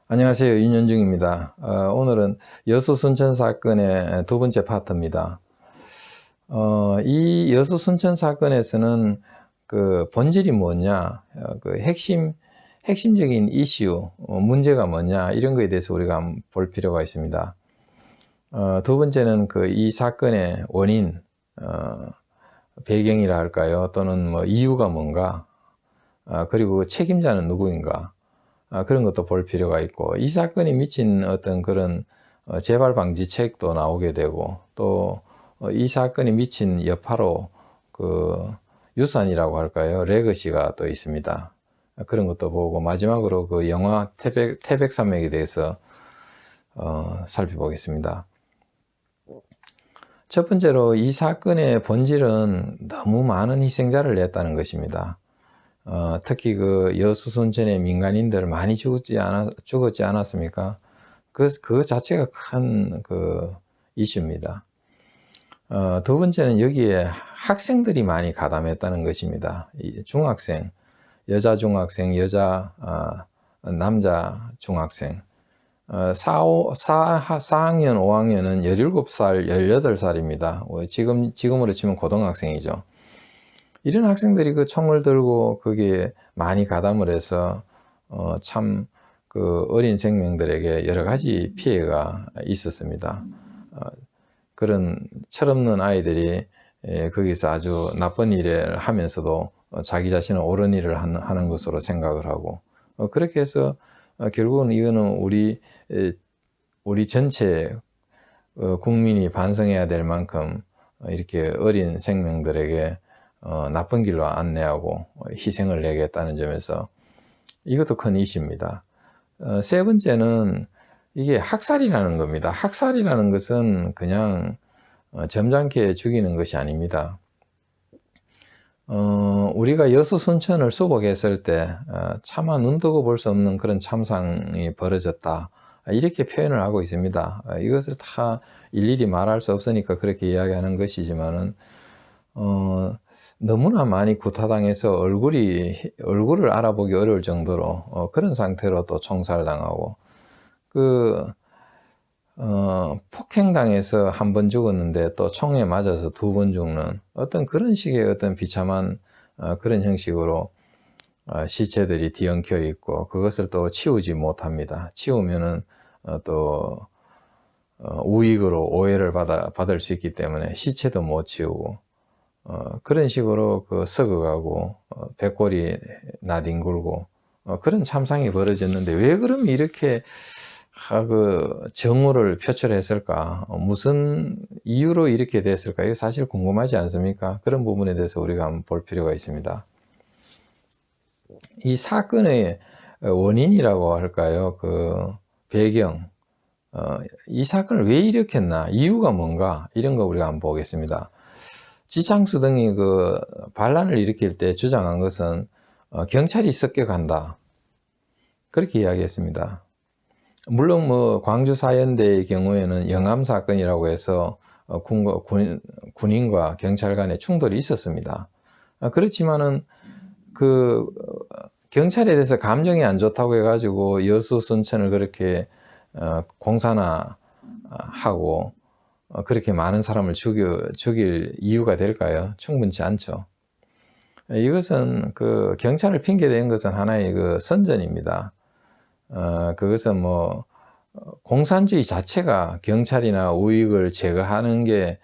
안녕하세요. 윤현중입니다. 오늘은 여수 순천 사건의 두 번째 파트입니다. 이 여수 순천 사건에서는 그 본질이 뭐냐, 그 핵심적인 이슈, 문제가 뭐냐, 이런 거에 대해서 우리가 한번 볼 필요가 있습니다. 두 번째는 그 이 사건의 원인, 배경이라 할까요? 또는 뭐 이유가 뭔가, 그리고 책임자는 누구인가, 그런 것도 볼 필요가 있고, 이 사건이 미친 어떤 그런 재발 방지책도 나오게 되고, 또 이 사건이 미친 여파로 그 유산이라고 할까요? 레거시가 또 있습니다. 그런 것도 보고, 마지막으로 그 영화 태백산맥에 대해서 살펴보겠습니다. 첫 번째로 이 사건의 본질은 너무 많은 희생자를 냈다는 것입니다. 특히 그 여수 순천의 민간인들 많이 죽었지 않았습니까? 그 자체가 큰 그 이슈입니다. 두 번째는 여기에 학생들이 많이 가담했다는 것입니다. 중학생, 여자 중학생, 남자 중학생, 4학년, 5학년은 17살, 18살입니다. 지금으로 치면 고등학생이죠. 이런 학생들이 그 총을 들고 거기에 많이 가담을 해서 참 그 어린 생명들에게 여러 가지 피해가 있었습니다. 그런 철없는 아이들이 거기서 아주 나쁜 일을 하면서도 자기 자신은 옳은 일을 하는 것으로 생각을 하고, 그렇게 해서 결국은 이거는 우리 전체 국민이 반성해야 될 만큼 이렇게 어린 생명들에게 나쁜 길로 안내하고 희생을 내겠다는 점에서 이것도 큰 이슈입니다. 세 번째는 이게 학살이라는 겁니다. 학살이라는 것은 그냥 점잖게 죽이는 것이 아닙니다. 우리가 여수 순천을 수복했을 때 차마 눈뜨고 볼 수 없는 그런 참상이 벌어졌다, 이렇게 표현을 하고 있습니다. 이것을 다 일일이 말할 수 없으니까 그렇게 이야기하는 것이지만은 너무나 많이 구타당해서 얼굴을 알아보기 어려울 정도로 그런 상태로 또 총살당하고, 폭행당해서 한 번 죽었는데 또 총에 맞아서 2번 죽는 어떤 그런 식의 어떤 비참한 그런 형식으로 시체들이 뒤엉켜 있고, 그것을 또 치우지 못합니다. 치우면은 또 우익으로 오해를 받을 수 있기 때문에 시체도 못 치우고, 그런 식으로 그 썩어가고 배꼽이 나뒹굴고 그런 참상이 벌어졌는데, 왜 그럼 이렇게 그 정오를 표출했을까? 무슨 이유로 이렇게 됐을까? 이거 사실 궁금하지 않습니까? 그런 부분에 대해서 우리가 한번 볼 필요가 있습니다. 이 사건의 원인이라고 할까요? 그 배경, 이 사건을 왜 일으켰나? 이유가 뭔가? 이런 거 우리가 한번 보겠습니다. 지창수 등이 그 반란을 일으킬 때 주장한 것은 경찰이 섞여간다, 그렇게 이야기했습니다. 물론 뭐 광주 사연대의 경우에는 영암 사건이라고 해서 군인과 경찰 간의 충돌이 있었습니다. 그렇지만은 그 경찰에 대해서 감정이 안 좋다고 해가지고 여수 순천을 그렇게 공산화하고 그렇게 많은 사람을 죽일 이유가 될까요? 충분치 않죠. 이것은 그 경찰을 핑계댄 것은 하나의 그 선전입니다. 그것은 뭐 공산주의 자체가 경찰이나 우익을 제거하는 게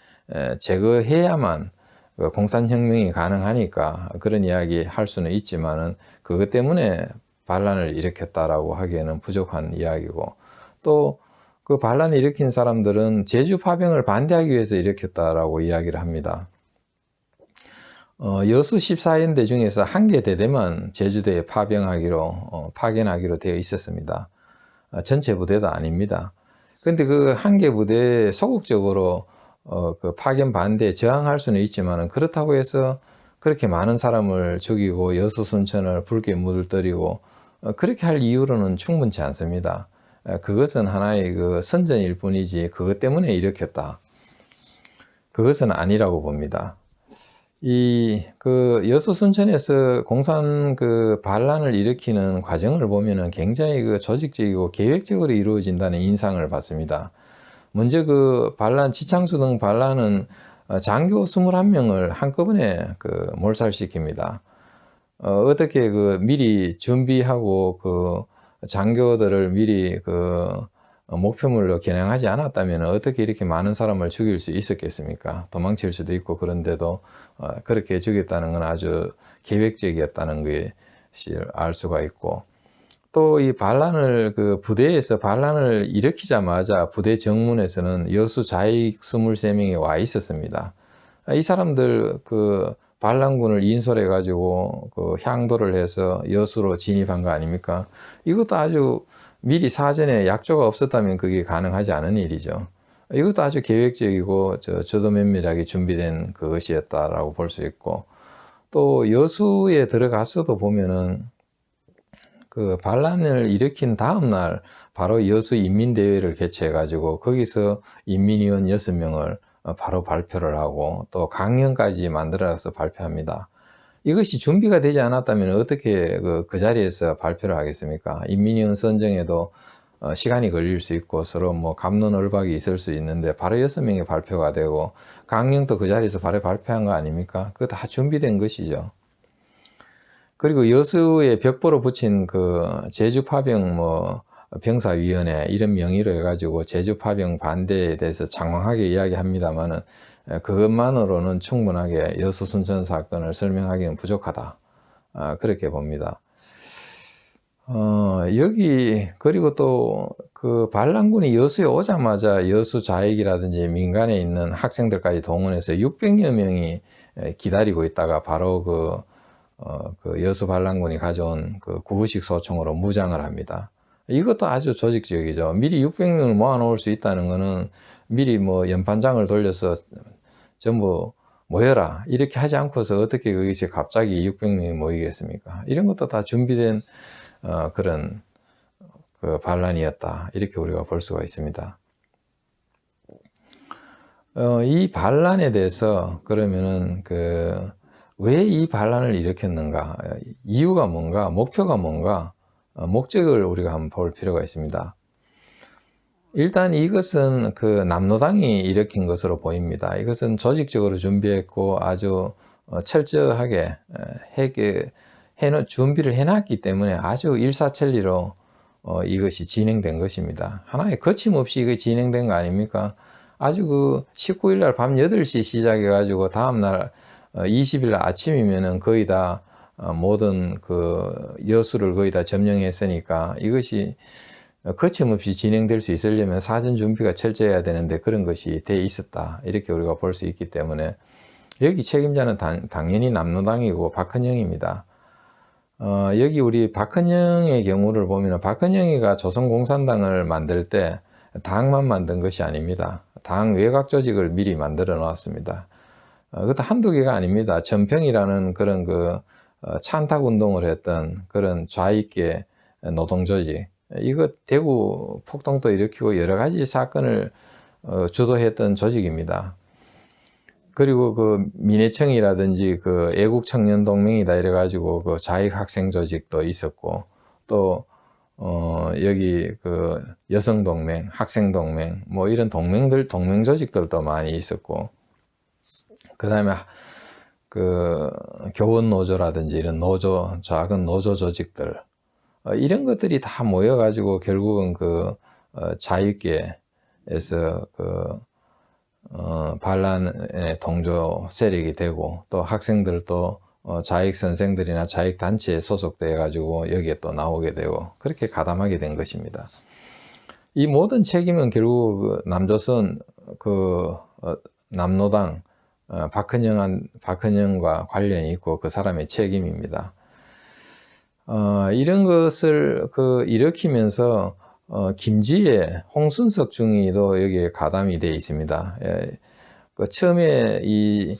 제거해야만 공산혁명이 가능하니까 그런 이야기 할 수는 있지만은, 그것 때문에 반란을 일으켰다라고 하기에는 부족한 이야기고, 또 그 반란을 일으킨 사람들은 제주 파병을 반대하기 위해서 일으켰다라고 이야기를 합니다. 여수 14연대 중에서 한 개 대대만 제주도에 파견하기로 되어 있었습니다. 전체 부대도 아닙니다. 근데 그 한 개 부대에 소극적으로 그 파견 반대에 저항할 수는 있지만, 그렇다고 해서 그렇게 많은 사람을 죽이고 여수 순천을 붉게 물들이고 그렇게 할 이유로는 충분치 않습니다. 그것은 하나의 그 선전일 뿐이지 그것 때문에 일으켰다, 그것은 아니라고 봅니다. 여수 순천에서 공산 반란을 일으키는 과정을 보면은 굉장히 조직적이고 계획적으로 이루어진다는 인상을 받습니다. 먼저 지창수 등 반란은 장교 21명을 한꺼번에 몰살시킵니다. 어떻게 미리 준비하고 장교들을 미리 목표물로 겨냥하지 않았다면 어떻게 이렇게 많은 사람을 죽일 수 있었겠습니까? 도망칠 수도 있고, 그런데도 그렇게 죽였다는 건 아주 계획적이었다는 것을 알 수가 있고, 또 이 부대에서 반란을 일으키자마자 부대 정문에서는 여수 좌익 23명이 와 있었습니다. 이 사람들 반란군을 인솔해 가지고 향도를 해서 여수로 진입한 거 아닙니까? 이것도 아주 미리 사전에 약조가 없었다면 그게 가능하지 않은 일이죠. 이것도 아주 계획적이고 저도 면밀하게 준비된 그것이었다라고 볼 수 있고, 또 여수에 들어갔어도 보면은 반란을 일으킨 다음 날 바로 여수 인민대회를 개최해 가지고 거기서 인민위원 6명을 바로 발표를 하고 또 강령까지 만들어서 발표합니다. 이것이 준비가 되지 않았다면 어떻게 그 자리에서 발표를 하겠습니까? 인민위원 선정에도 시간이 걸릴 수 있고 서로 갑론을박이 있을 수 있는데 바로 6명이 발표가 되고 강령도 그 자리에서 바로 발표한 거 아닙니까? 그거 다 준비된 것이죠. 그리고 여수에 벽보로 붙인 제주파병 병사위원회 이런 명의로 해가지고 제주파병 반대에 대해서 장황하게 이야기합니다만은 그것만으로는 충분하게 여수 순천 사건을 설명하기는 부족하다. 그렇게 봅니다. 그리고 또 반란군이 여수에 오자마자 여수 좌익이라든지 민간에 있는 학생들까지 동원해서 600여 명이 기다리고 있다가 바로 여수 반란군이 가져온 구부식 소총으로 무장을 합니다. 이것도 아주 조직적이죠. 미리 600명을 모아놓을 수 있다는 것은 미리 연판장을 돌려서 전부 모여라 이렇게 하지 않고서 어떻게 거기서 갑자기 600명이 모이겠습니까? 이런 것도 다 준비된 그런 반란이었다 이렇게 우리가 볼 수가 있습니다. 이 반란에 대해서 그러면은 왜 이 반란을 일으켰는가, 이유가 뭔가, 목표가 뭔가, 목적을 우리가 한번 볼 필요가 있습니다. 일단 이것은 남로당이 일으킨 것으로 보입니다. 이것은 조직적으로 준비했고 아주 철저하게 준비를 해놨기 때문에 아주 일사천리로 이것이 진행된 것입니다. 하나의 거침없이 이게 진행된 거 아닙니까? 아주 19일 날 밤 8시 시작해 가지고 다음날 20일 아침이면은 거의 다 모든 여수를 거의 다 점령했으니까 이것이 거침없이 진행될 수 있으려면 사전 준비가 철저해야 되는데 그런 것이 돼 있었다 이렇게 우리가 볼 수 있기 때문에 여기 책임자는 당연히 남로당이고 박헌영입니다. 여기 우리 박헌영의 경우를 보면 박헌영이가 조선공산당을 만들 때 당만 만든 것이 아닙니다. 당 외곽 조직을 미리 만들어 놓았습니다. 그것도 한두 개가 아닙니다. 전평이라는 그런 찬탁 운동을 했던 그런 좌익계 노동조직, 이거 대구 폭동도 일으키고 여러 가지 사건을 주도했던 조직입니다. 그리고 민해청이라든지 애국청년동맹이다 이래가지고 좌익 학생 조직도 있었고 또 여기 여성동맹, 학생동맹 이런 동맹 조직들도 많이 있었고, 그 다음에 교원노조라든지 이런 작은 노조 조직들, 이런 것들이 다 모여가지고 결국은 자유계에서 반란의 동조 세력이 되고 또 학생들도 자익 선생들이나 자익 단체에 소속돼 가지고 여기에 또 나오게 되고 그렇게 가담하게 된 것입니다. 이 모든 책임은 결국 남조선 남로당 박헌영과 관련이 있고 그 사람의 책임입니다. 이런 것을 일으키면서 김지혜, 홍순석 중위도 여기에 가담이 되어 있습니다. 처음에 이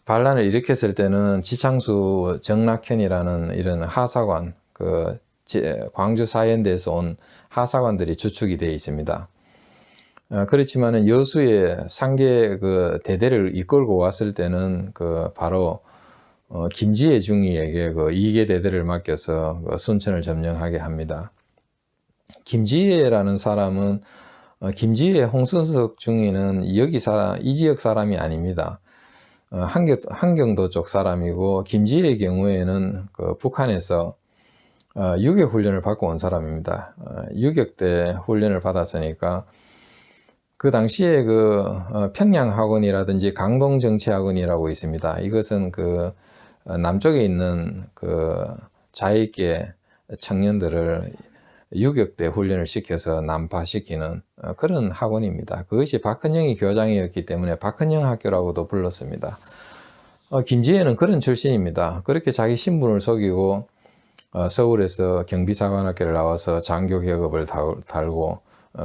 반란을 일으켰을 때는 지창수, 정락현이라는 이런 하사관, 광주 사연대에서 온 하사관들이 주축이 되어 있습니다. 그렇지만은 여수의 상계 그 대대를 이끌고 왔을 때는 그 바로 김지혜 중위에게 그 2개 대대를 맡겨서 그 순천을 점령하게 합니다. 김지혜라는 사람은 김지혜 홍순석 중위는 이 지역 사람이 아닙니다. 한경도 쪽 사람이고, 김지혜의 경우에는 그 북한에서 유격 훈련을 받고 온 사람입니다. 유격대 훈련을 받았으니까 그 당시에 그 평양학원이라든지 강동정치학원이라고 있습니다. 이것은 그 남쪽에 있는 그 자익계 청년들을 유격대 훈련을 시켜서 난파시키는 그런 학원입니다. 그것이 박헌영이 교장이었기 때문에 박헌영 학교라고도 불렀습니다. 김지혜는 그런 출신입니다. 그렇게 자기 신분을 속이고 서울에서 경비사관학교를 나와서 장교 계급을 달고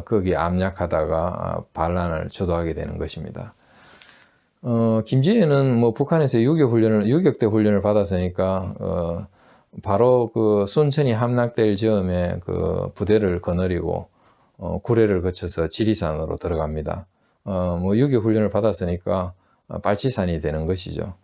거기에 압력하다가 반란을 주도하게 되는 것입니다. 김지혜는 뭐 북한에서 유격대 훈련을 받았으니까 바로 그 순천이 함락될 즈음에 그 부대를 거느리고 구례를 거쳐서 지리산으로 들어갑니다. 뭐 유격 훈련을 받았으니까 발치산이 되는 것이죠.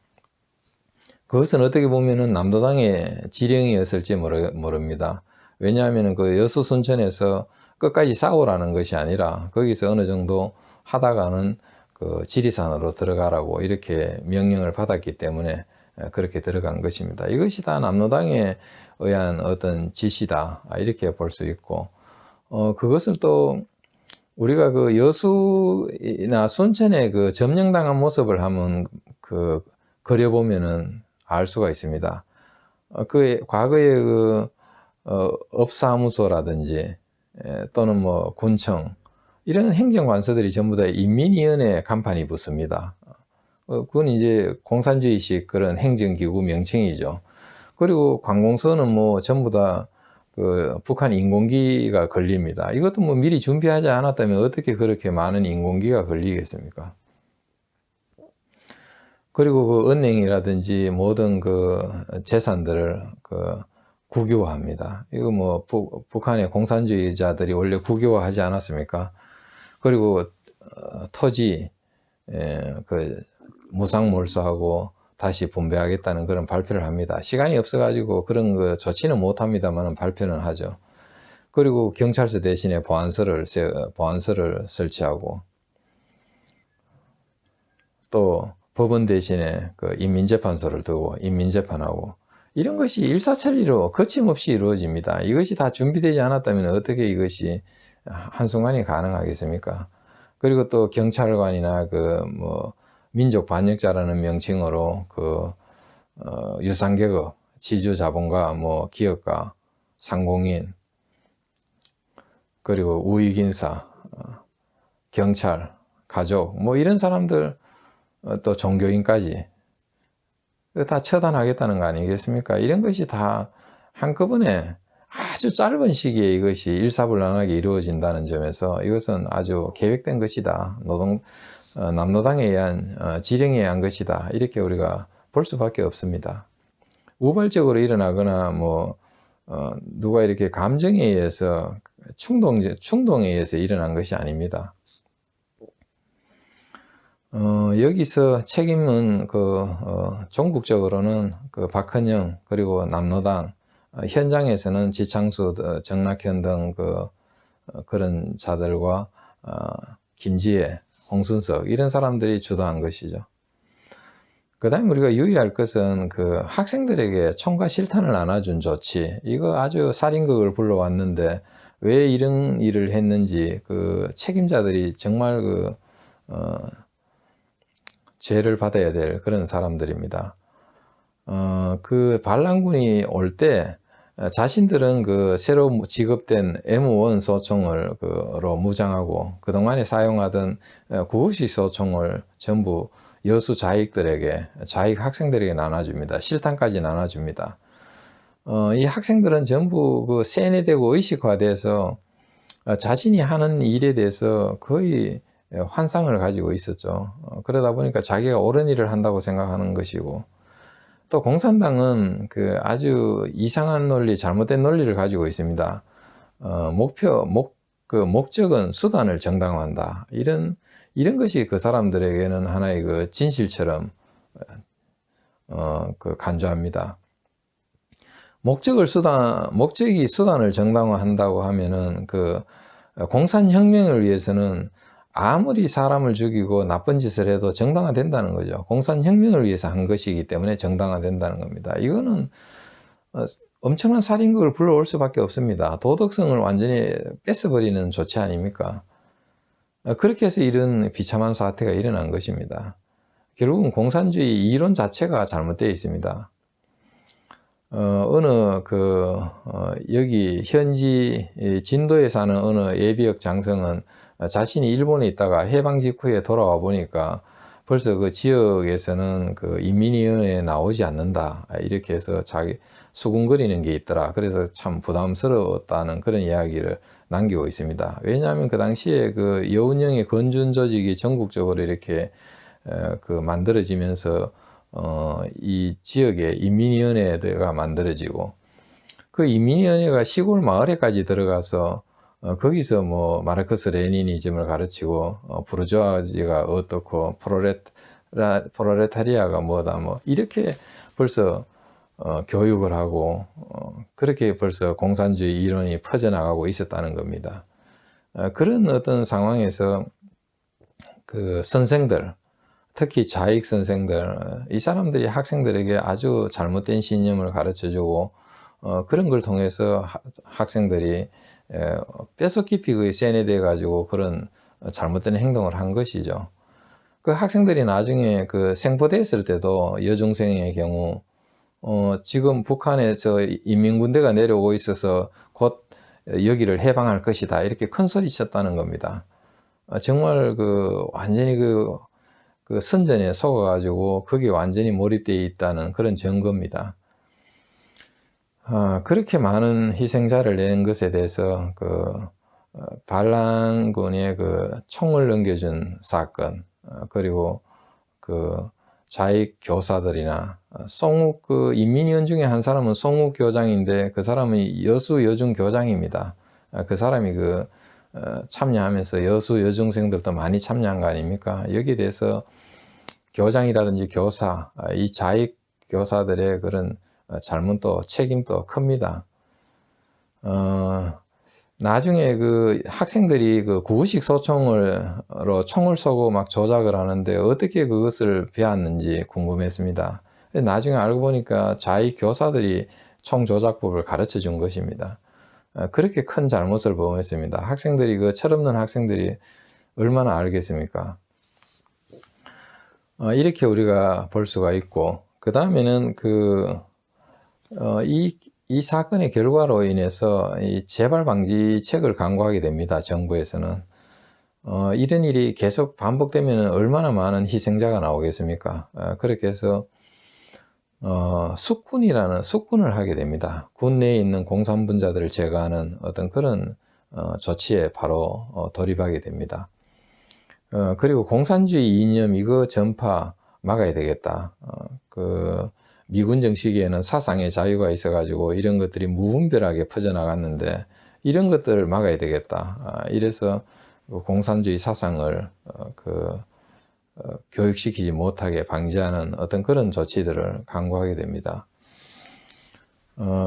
그것은 어떻게 보면은 남도당의 지령이었을지 모릅니다. 왜냐하면 그 여수 순천에서 끝까지 싸우라는 것이 아니라 거기서 어느 정도 하다가는 그 지리산으로 들어가라고 이렇게 명령을 받았기 때문에 그렇게 들어간 것입니다. 이것이 다 남로당에 의한 어떤 지시다, 이렇게 볼 수 있고, 그것을 또 우리가 그 여수나 순천의 그 점령당한 모습을 한번 그려보면은 알 수가 있습니다. 그 과거에 그 업사무소라든지 또는 뭐 군청 이런 행정관서들이 전부 다 인민위원회 간판이 붙습니다. 그건 이제 공산주의식 그런 행정기구 명칭이죠. 그리고 관공서는 뭐 전부 다 그 북한 인공기가 걸립니다. 이것도 뭐 미리 준비하지 않았다면 어떻게 그렇게 많은 인공기가 걸리겠습니까? 그리고 그 은행이라든지 모든 그 재산들을 그 국유화합니다. 이거 뭐 북한의 공산주의자들이 원래 국유화하지 않았습니까? 그리고 토지 그 무상몰수하고 다시 분배하겠다는 그런 발표를 합니다. 시간이 없어가지고 그런 거 좋지는 못합니다만 발표는 하죠. 그리고 경찰서 대신에 보안서를 설치하고, 또 법원 대신에 그 인민재판소를 두고 인민재판하고, 이런 것이 일사천리로 거침없이 이루어집니다. 이것이 다 준비되지 않았다면 어떻게 이것이 한순간에 가능하겠습니까? 그리고 또 경찰관이나 그 뭐 민족 반역자라는 명칭으로 그 유상계급, 지주자본가, 뭐 기업가, 상공인, 그리고 우익인사, 경찰, 가족, 뭐 이런 사람들, 또 종교인까지 다 처단하겠다는 거 아니겠습니까? 이런 것이 다 한꺼번에 아주 짧은 시기에 이것이 일사불란하게 이루어진다는 점에서 이것은 아주 계획된 것이다. 남노당에 의한 지령에 의한 것이다. 이렇게 우리가 볼 수밖에 없습니다. 우발적으로 일어나거나 뭐 누가 이렇게 감정에 의해서 충동에 의해서 일어난 것이 아닙니다. 여기서 책임은 전국적으로는 그 박헌영 그리고 남노당, 현장에서는 지창수, 정낙현 등 그런 자들과 김지혜, 홍순석 이런 사람들이 주도한 것이죠. 그 다음에 우리가 유의할 것은 그 학생들에게 총과 실탄을 나눠준 조치, 이거 아주 살인극을 불러왔는데 왜 이런 일을 했는지 그 책임자들이 정말 죄를 받아야 될 그런 사람들입니다. 그 반란군이 올 때 자신들은 그 새로 지급된 M1 소총으로 무장하고 그동안에 사용하던 구호식 소총을 전부 여수 자익 학생들에게 나눠줍니다. 실탄까지 나눠줍니다. 이 학생들은 전부 그 세뇌되고 의식화돼서 자신이 하는 일에 대해서 거의 환상을 가지고 있었죠. 그러다 보니까 자기가 옳은 일을 한다고 생각하는 것이고, 또 공산당은 그 아주 이상한 논리, 잘못된 논리를 가지고 있습니다. 그 목적은 수단을 정당화한다. 이런 것이 그 사람들에게는 하나의 그 진실처럼 그 간주합니다. 목적이 수단을 정당화한다고 하면은 그 공산혁명을 위해서는 아무리 사람을 죽이고 나쁜 짓을 해도 정당화된다는 거죠. 공산혁명을 위해서 한 것이기 때문에 정당화된다는 겁니다. 이거는 엄청난 살인극을 불러올 수밖에 없습니다. 도덕성을 완전히 뺏어버리는 조치 아닙니까? 그렇게 해서 이런 비참한 사태가 일어난 것입니다. 결국은 공산주의 이론 자체가 잘못되어 있습니다. 여기 현지 진도에 사는 어느 예비역 장성은 자신이 일본에 있다가 해방 직후에 돌아와 보니까 벌써 그 지역에서는 그 인민위원회에 나오지 않는다. 이렇게 해서 자기 수군거리는 게 있더라. 그래서 참 부담스러웠다는 그런 이야기를 남기고 있습니다. 왜냐하면 그 당시에 그 여운형의 건준 조직이 전국적으로 이렇게 만들어지면서 이 지역에 인민위원회가 만들어지고 그 인민위원회가 시골 마을에까지 들어가서 거기서 뭐 마르크스 레니니즘을 가르치고 부르주아지가 어떻고 프롤레타리아가 뭐다 뭐 이렇게 벌써 교육을 하고 그렇게 벌써 공산주의 이론이 퍼져나가고 있었다는 겁니다. 그런 어떤 상황에서 그 선생들, 특히 좌익 선생들, 이 사람들이 학생들에게 아주 잘못된 신념을 가르쳐주고 그런 걸 통해서 학생들이 뼛속 깊이 그 세뇌돼 가지고 그런 잘못된 행동을 한 것이죠. 그 학생들이 나중에 그 생포됐을 때도 여중생의 경우 지금 북한에서 인민군대가 내려오고 있어서 곧 여기를 해방할 것이다 이렇게 큰 소리 쳤다는 겁니다. 정말 완전히 그 선전에 속아가지고 거기에 완전히 몰입되어 있다는 그런 증거입니다. 그렇게 많은 희생자를 낸 것에 대해서 반란군의 총을 넘겨준 사건, 그리고 좌익 교사들이나 송욱 인민위원 중에 한 사람은 송욱 교장인데 그 사람은 여수 여중 교장입니다. 그 사람이 참여하면서 여수 여중생들도 많이 참여한 거 아닙니까? 여기에 대해서 교장이라든지 교사, 이 좌익 교사들의 그런 잘못도 책임도 큽니다. 나중에 학생들이 구구식 소총으로 총을 쏘고 막 조작을 하는데 어떻게 그것을 배웠는지 궁금했습니다. 나중에 알고 보니까 좌익 교사들이 총 조작법을 가르쳐 준 것입니다. 그렇게 큰 잘못을 범했습니다. 학생들이 철없는 학생들이 얼마나 알겠습니까? 이렇게 우리가 볼 수가 있고, 그 다음에는 이 사건의 결과로 인해서 이 재발 방지책을 강구하게 됩니다. 정부에서는. 이런 일이 계속 반복되면 얼마나 많은 희생자가 나오겠습니까? 그렇게 해서 숙군을 하게 됩니다. 군 내에 있는 공산분자들을 제거하는 어떤 그런 조치에 바로 돌입하게 됩니다. 그리고 공산주의 이념 이거 전파 막아야 되겠다. 미군 정시기에는 사상의 자유가 있어가지고 이런 것들이 무분별하게 퍼져나갔는데 이런 것들을 막아야 되겠다. 이래서 공산주의 사상을 교육시키지 못하게 방지하는 어떤 그런 조치들을 강구하게 됩니다.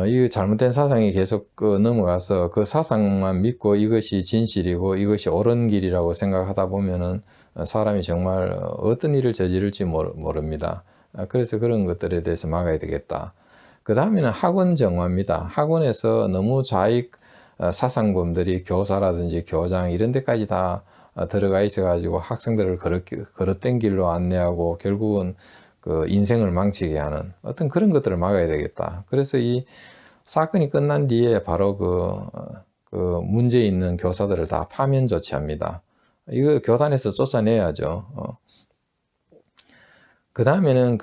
이 잘못된 사상이 계속 넘어가서 그 사상만 믿고 이것이 진실이고 이것이 옳은 길이라고 생각하다 보면은 사람이 정말 어떤 일을 저지를지 모릅니다. 그래서 그런 것들에 대해서 막아야 되겠다. 그 다음에는 학원 정화입니다. 학원에서 너무 좌익 사상범들이 교사라든지 교장 이런 데까지 다 들어가 있어 가지고 학생들을 그릇된 길로 안내하고 결국은 인생을 망치게 하는 어떤 그런 것들을 막아야 되겠다. 그래서 이 사건이 끝난 뒤에 바로 문제 있는 교사들을 다 파면 조치합니다. 이거 교단에서 쫓아내야죠. 그 다음에는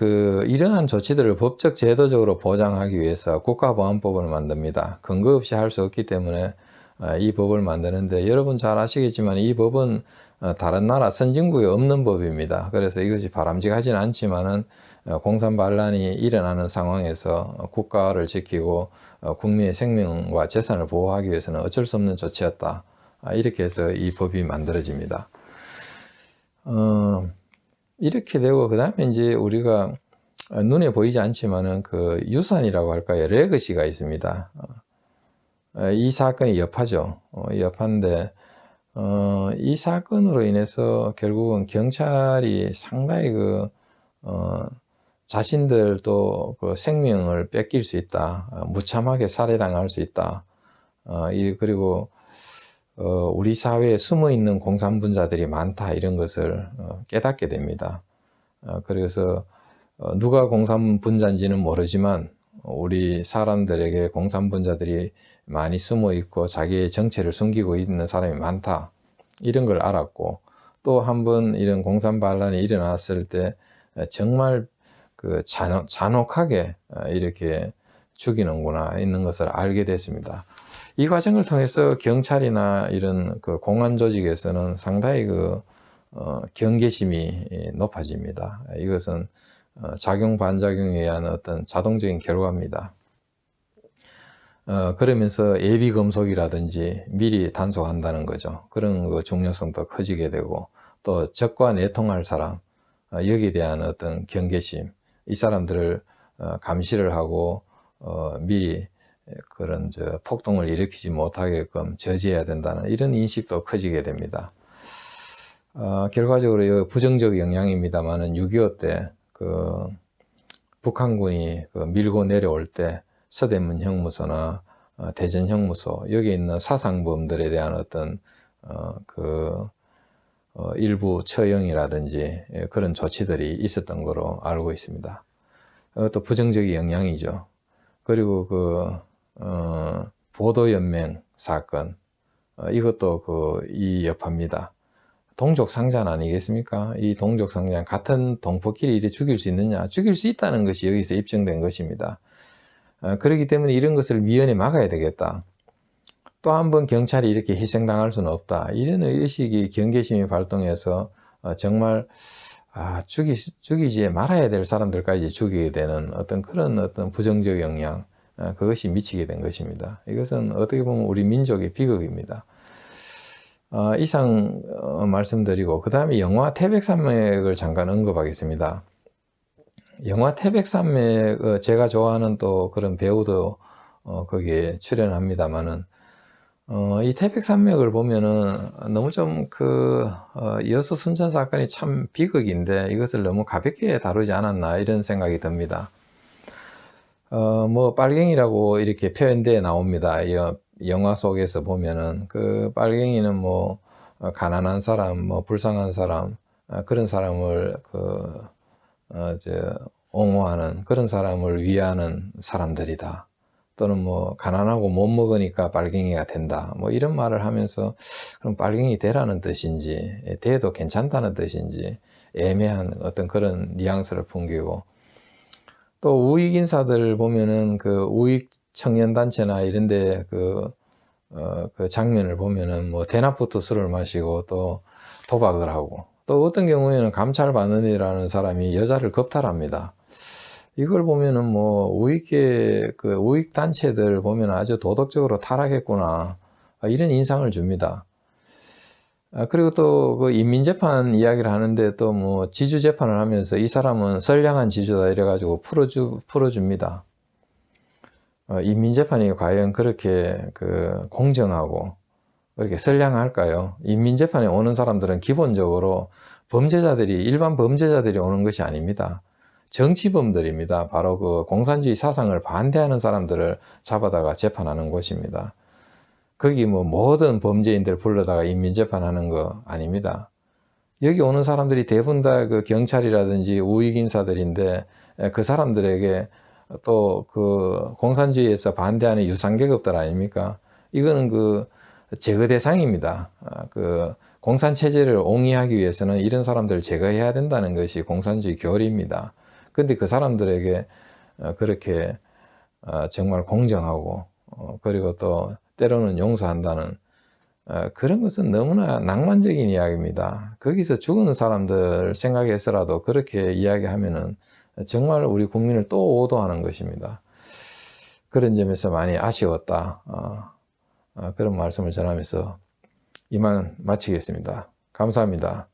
이러한 조치들을 법적 제도적으로 보장하기 위해서 국가보안법을 만듭니다. 근거 없이 할 수 없기 때문에 이 법을 만드는데 여러분 잘 아시겠지만 이 법은 다른 나라 선진국에 없는 법입니다. 그래서 이것이 바람직하지는 않지만은 공산 반란이 일어나는 상황에서 국가를 지키고 국민의 생명과 재산을 보호하기 위해서는 어쩔 수 없는 조치였다. 이렇게 해서 이 법이 만들어집니다. 이렇게 되고 그 다음에 이제 우리가 눈에 보이지 않지만은 그 유산이라고 할까요? 레거시가 있습니다. 이 사건이 여파죠. 여파인데 이 사건으로 인해서 결국은 경찰이 상당히 자신들도 그 생명을 뺏길 수 있다. 무참하게 살해당할 수 있다. 그리고 우리 사회에 숨어 있는 공산분자들이 많다. 이런 것을 깨닫게 됩니다. 그래서 누가 공산분자인지는 모르지만 우리 사람들에게 공산분자들이 많이 숨어 있고 자기의 정체를 숨기고 있는 사람이 많다. 이런 걸 알았고, 또 한 번 이런 공산반란이 일어났을 때 정말 그 잔혹하게 이렇게 죽이는구나 있는 것을 알게 됐습니다. 이 과정을 통해서 경찰이나 이런 그 공안 조직에서는 상당히 경계심이 높아집니다. 이것은 작용 반작용에 의한 어떤 자동적인 결과입니다. 그러면서 예비 검속이라든지 미리 단속한다는 거죠. 그런 그 중요성도 커지게 되고, 또 적과 내통할 사람, 여기에 대한 어떤 경계심, 이 사람들을 감시를 하고 미리 그런 폭동을 일으키지 못하게끔 저지해야 된다는 이런 인식도 커지게 됩니다. 결과적으로 부정적 영향입니다만은 6.25 때 그 북한군이 밀고 내려올 때 서대문 형무소나 대전 형무소 여기에 있는 사상범들에 대한 어떤 일부 처형이라든지 그런 조치들이 있었던 거로 알고 있습니다. 또 부정적인 영향이죠. 그리고 보도연맹 사건, 이것도 이 여파입니다. 동족상잔 아니겠습니까? 이 동족상잔, 같은 동포끼리 이래 죽일 수 있느냐? 죽일 수 있다는 것이 여기서 입증된 것입니다. 그렇기 때문에 이런 것을 미연에 막아야 되겠다. 또 한 번 경찰이 이렇게 희생당할 수는 없다. 이런 의식이 경계심이 발동해서 정말 죽이지 말아야 될 사람들까지 죽이게 되는 그런 부정적 영향, 그것이 미치게 된 것입니다. 이것은 어떻게 보면 우리 민족의 비극입니다. 이상 말씀드리고, 그 다음에 영화 태백산맥을 잠깐 언급하겠습니다. 영화 태백산맥, 제가 좋아하는 또 그런 배우도 거기에 출연합니다만은, 이 태백산맥을 보면은 너무 좀 여수 순천 사건이 참 비극인데 이것을 너무 가볍게 다루지 않았나 이런 생각이 듭니다. 빨갱이라고 이렇게 표현되어 나옵니다. 영화 속에서 보면은 그 빨갱이는 가난한 사람, 불쌍한 사람, 그런 사람을 옹호하는 그런 사람을 위하는 사람들이다. 또는 가난하고 못 먹으니까 빨갱이가 된다. 이런 말을 하면서 그럼 빨갱이 되라는 뜻인지, 돼도 괜찮다는 뜻인지 애매한 그런 뉘앙스를 풍기고, 또 우익 인사들 보면은 우익 청년단체나 이런데 그 장면을 보면은 대낮부터 술을 마시고 또 도박을 하고, 또 어떤 경우에는 감찰 반원이라는 사람이 여자를 겁탈합니다. 이걸 보면은 우익 단체들 보면 아주 도덕적으로 타락했구나, 이런 인상을 줍니다. 그리고 또 인민재판 이야기를 하는데 또 지주재판을 하면서 이 사람은 선량한 지주다 이래가지고 풀어줍니다. 인민재판이 과연 그렇게 공정하고 그렇게 선량할까요? 인민재판에 오는 사람들은 기본적으로 일반 범죄자들이 오는 것이 아닙니다. 정치범들입니다. 바로 공산주의 사상을 반대하는 사람들을 잡아다가 재판하는 곳입니다. 거기 모든 범죄인들 불러다가 인민재판하는 거 아닙니다. 여기 오는 사람들이 대부분 다 경찰이라든지 우익인사들인데, 그 사람들에게 또 공산주의에서 반대하는 유상계급들 아닙니까? 이거는 제거 대상입니다. 공산체제를 옹이하기 위해서는 이런 사람들을 제거해야 된다는 것이 공산주의 교리입니다. 근데 그 사람들에게 그렇게 정말 공정하고 그리고 또 때로는 용서한다는 그런 것은 너무나 낭만적인 이야기입니다. 거기서 죽은 사람들 생각해서라도 그렇게 이야기하면은 정말 우리 국민을 또 오도하는 것입니다. 그런 점에서 많이 아쉬웠다. 그런 말씀을 전하면서 이만 마치겠습니다. 감사합니다.